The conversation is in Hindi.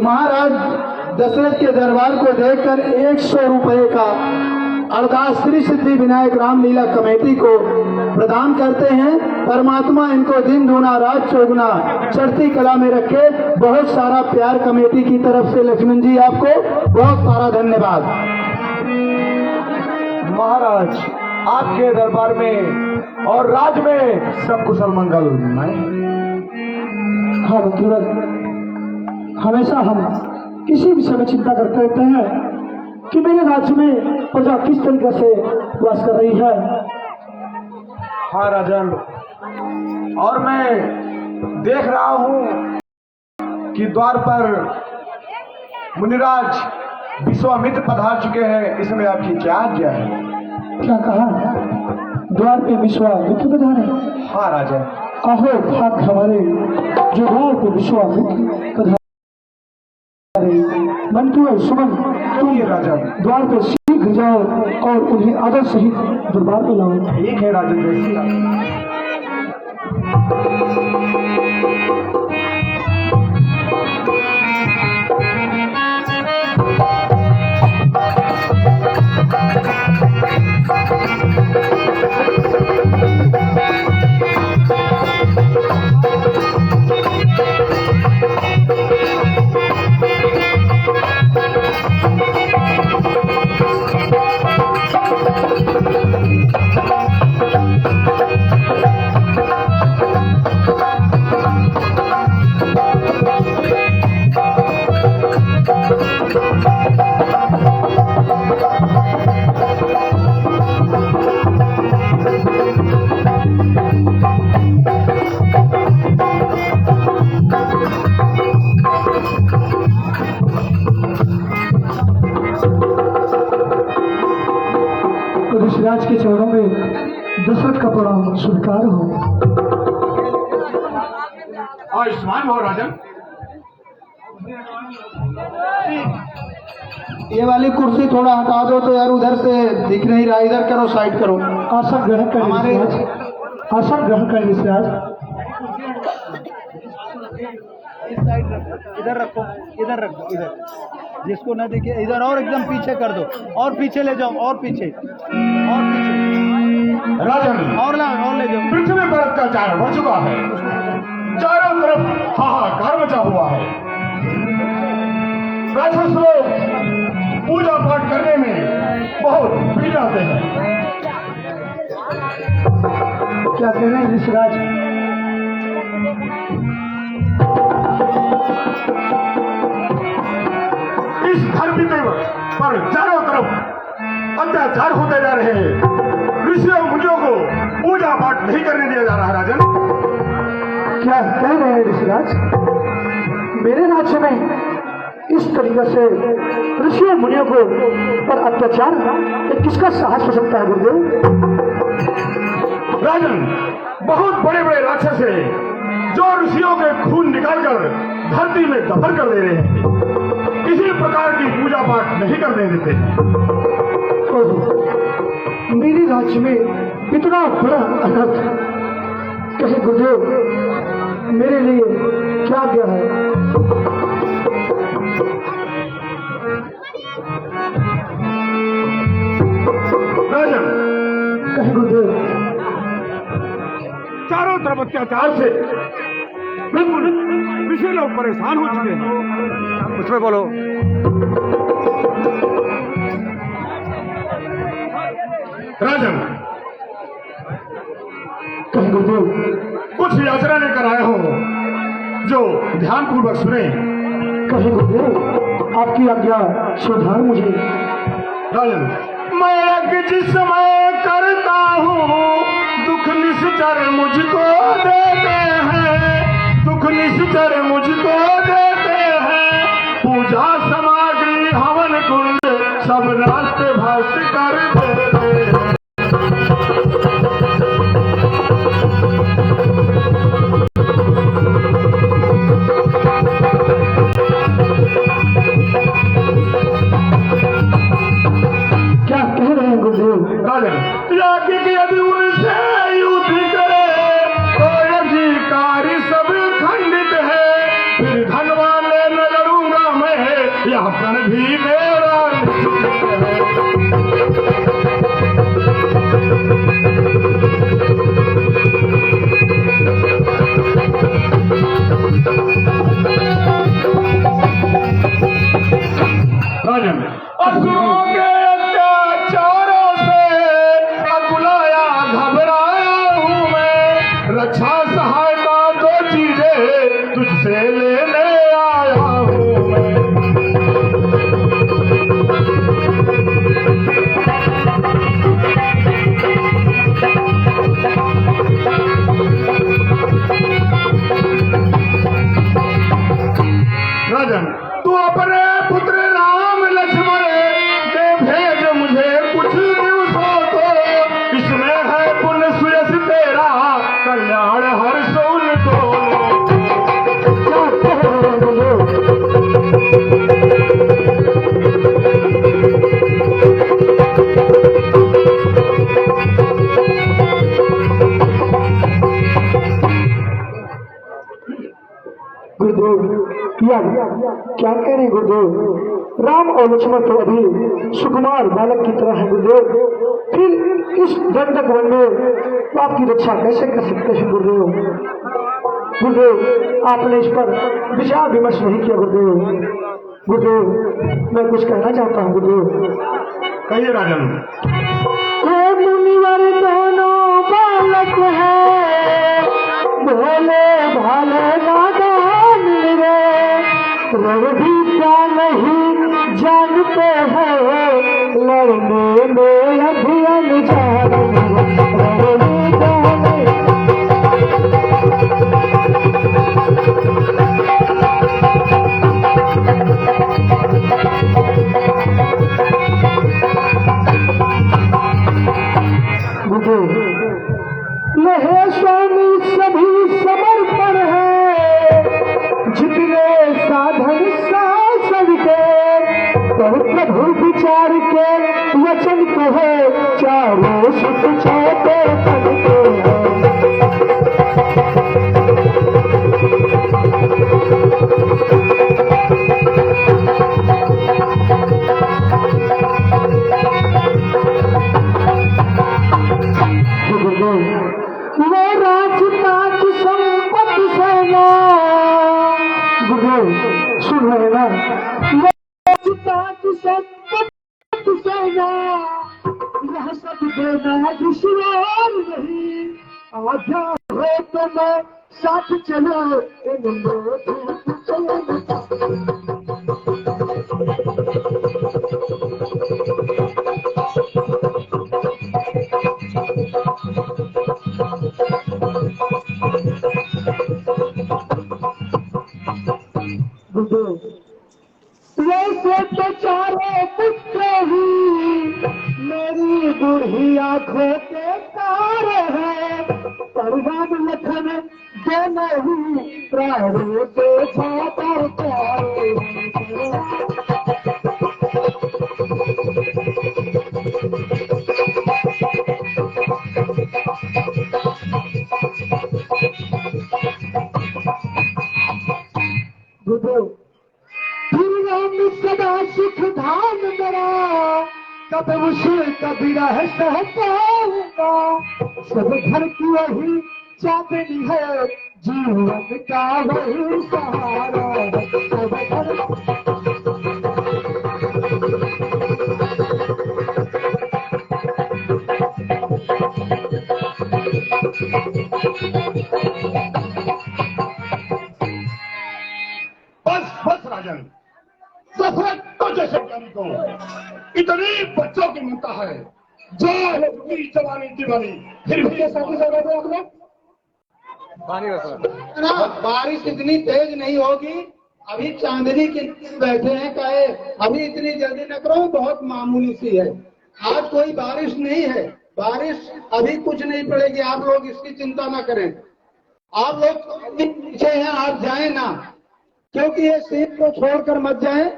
महाराज दशरथ के दरबार को देखकर 100 रुपए का अरदास श्री सिद्धि विनायक रामलीला कमेटी को प्रदान करते हैं। परमात्मा इनको दिन दूना रात चौगुना चढ़ती कला में रखे। बहुत सारा प्यार कमेटी की तरफ से लक्ष्मण जी आपको बहुत सारा धन्यवाद। महाराज आपके दरबार में और राज में सब कुशल मंगल। हाँ तुरंत हमेशा हम किसी विषय में चिंता करते रहते हैं कि मेरे राज्य में प्रजा किस तरीके से वास कर रही है। हाँ राजन, और मैं देख रहा हूँ कि द्वार पर मुनिराज विश्वामित्र पधार चुके हैं। इसमें आपकी क्या आज्ञा है? क्या कहा? द्वार पे विश्वामित्र पधारे? हाँ राजन। अहो भाग हमारे जो द्वार पे विश्वामित्र पधारे। मंटू और सुमन तुम राजन द्वार पे शीघ्र जाओ और उन्हें आदर सहित दरबार में लाओ। ठीक है राजन। ऋषिराज के चरणों में दशरथ का प्रणाम स्वीकार हो। आयुष्मान हो राजन। ये वाली कुर्सी थोड़ा हटा दो तो यार, उधर से दिख नहीं रहा। इधर करो, साइड करो। आसन ग्रहण कर हमारे आसन ग्रहण कर ऋषिराज। इधर रखो, इधर रखो, इधर जिसको न दिखे इधर, और एकदम पीछे कर दो, और पीछे ले जाओ, और पीछे, और पीछे राजन और ले जाओ। पृथ्वी पर अत्याचार बढ़ चुका है। चारों तरफ हाहाकार मचा हुआ है। राक्षस लोग पूजा पाठ करने में बहुत भीड़ आते हैं। क्या कह रहे हैं ऋषिराज? इस धरती पर चारों तरफ अत्याचार होते जा रहे हैं। ऋषियों मुनियों को पूजा पाठ नहीं करने दिया जा रहा है। राजन क्या कह रहे हैं ऋषिराज? मेरे राज्य में इस तरीके से ऋषियों मुनियों को पर अत्याचार, ये किसका साहस हो सकता है गुरुदेव? राजन, बहुत बड़े बड़े राक्षस हैं जो ऋषियों के खून निकालकर धरती में दफन कर दे रहे हैं। किसी प्रकार की पूजा पाठ नहीं करने देते। मेरे राज्य में इतना बड़ा अनर्थ, कहे गुरुदेव मेरे लिए क्या आज्ञा है? राजन, कहे गुरुदेव चारों तरफ अत्याचार से बिल्कुल ऋषि लोग परेशान हो चुके हैं। उसमें बोलो। राजन, कहे गुरुदेव कुछ याचना लेकर आया हूं जो ध्यान पूर्वक सुने। कहे गुरुदेव आपकी आज्ञा सुधार मुझे। राजन, मैं यज्ञ जिस समय करता हूँ दुख निश्चर मुझको देते हैं, दुख निश्चर मुझको देते हैं। पूजा सामग्री हवन कुंड सब रास्ते भ्रष्ट कर देते हैं। क्या कह रहे हैं गुरुदेव? यदि उनसे युद्ध करे तो अधिकारी सब खंडित है। फिर यापन भी मेरा निश्चित है। राजन, असुरों के अत्याचारों से अकुलाया घबराया हूँ मैं, रक्षा सहायता दो चीजें तुझसे लेने आया हूँ मैं। राजन, तू अपने पुत्र राम लक्ष्मण दे भेज मुझे कुछ दिवसों को, इसमें है पुण्य सुयस तेरा, कल्याण हर्ष उनको। क्या कह रहे हैं गुरुदेव? गुरुदेव क्या कह रहे हैं गुरुदेव? राम और लक्ष्मण तो अभी सुकुमार बालक की तरह है गुरुदेव, फिर इस दंडक वन में आपकी रक्षा कैसे कर सकते हैं गुरुदेव? गुरुदेव, आपने इस पर विचार विमर्श नहीं किया गुरुदेव। गुरुदेव, मैं कुछ कहना चाहता हूँ गुरुदेव। कहिए राजन। हे मुनिवर दोनों बालक है, भोले भाले नादान रे, रण भी क्या नहीं जानते हैं, लड़ने में अभी अनजान रण भी क्या नहीं। स्वामी सभी समर्पण है, जितने साधन शासन के, प्रभु विचार के वचन कहे, चारों सुख छोटे पद के वो राजपाट संपत्ति सेना। गुरु सुन रहे ना? राजपाट संपत्ति सेना, यह सब देना दुश्वार नहीं, आज्ञा हो तो मैं साथ चलो इन वैसे तो चारों पुत्र ही मेरी बूढ़ी आंखों के तारे हैं, परवान लखन दोनों ही प्राणों से ज्यादा प्यारे हैं। सदा सुख धाम मेरा, कब उस कभी रह सह पाऊंगा, सब घर की वही चांदनी है, जीवन का वही सहारा है, सब घर बस राजन, दशरथ तो जैसे ज्ञानी को इतनी बच्चों की ममता है, जो होगी जवानी दीवानी, फिर भी ये शादी से बैठे आप लोग। बारिश इतनी तेज नहीं होगी, अभी चांदनी के बैठे हैं, कहे अभी इतनी जल्दी न करो, बहुत मामूली सी है, आज कोई बारिश नहीं है, बारिश अभी कुछ नहीं पड़ेगी, आप लोग इसकी चिंता ना करें। आप लोग पीछे हैं, आप जाएं ना, क्योंकि ये सीट को छोड़कर मत जाएं,